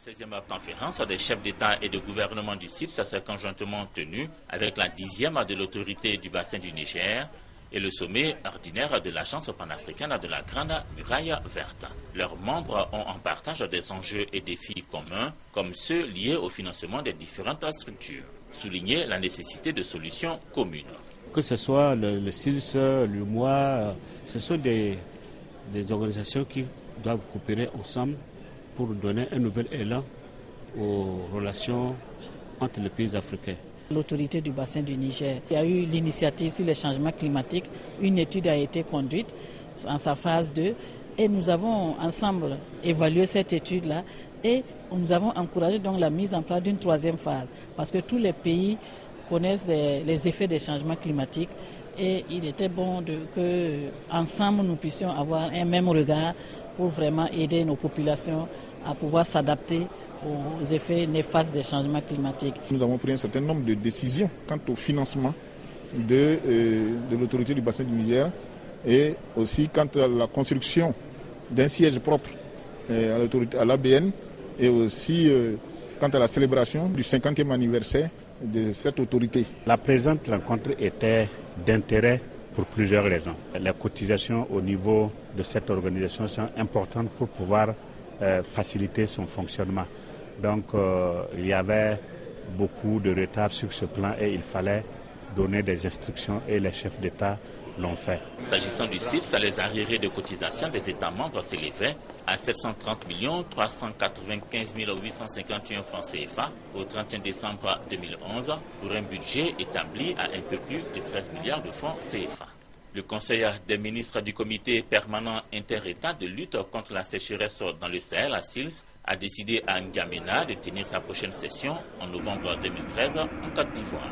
La 16e conférence des chefs d'État et de gouvernement du CILS s'est conjointement tenue avec la 10e de l'autorité du bassin du Niger et le sommet ordinaire de l'Agence panafricaine de la Grande Muraille Verte. Leurs membres ont en partage des enjeux et défis communs, comme ceux liés au financement des différentes structures. Souligner la nécessité de solutions communes. Que ce soit le CILS, l'UMOA, ce sont des organisations qui doivent coopérer ensemble pour donner un nouvel élan aux relations entre les pays africains. L'autorité du bassin du Niger, il y a eu l'initiative sur les changements climatiques. Une étude a été conduite en sa phase 2 et nous avons ensemble évalué cette étude-là et nous avons encouragé donc la mise en place d'une 3e phase parce que tous les pays connaissent les effets des changements climatiques et il était bon que ensemble nous puissions avoir un même regard pour vraiment aider nos populations à pouvoir s'adapter aux effets néfastes des changements climatiques. Nous avons pris un certain nombre de décisions quant au financement de l'autorité du bassin du Niger et aussi quant à la construction d'un siège propre à l'ABN et aussi quant à la célébration du 50e anniversaire de cette autorité. La présente rencontre était d'intérêt pour plusieurs raisons. Les cotisations au niveau de cette organisation sont importantes pour pouvoir faciliter son fonctionnement. Donc il y avait beaucoup de retard sur ce plan et il fallait donner des instructions et les chefs d'État l'ont fait. S'agissant du CILS, les arriérés de cotisation des États membres s'élevaient à 730 395 851 francs CFA au 31 décembre 2011 pour un budget établi à un peu plus de 13 milliards de francs CFA. Le Conseil des ministres du comité permanent inter-État de lutte contre la sécheresse dans le Sahel, à CILS, a décidé à N'Djamena de tenir sa prochaine session en novembre 2013 en Côte d'Ivoire.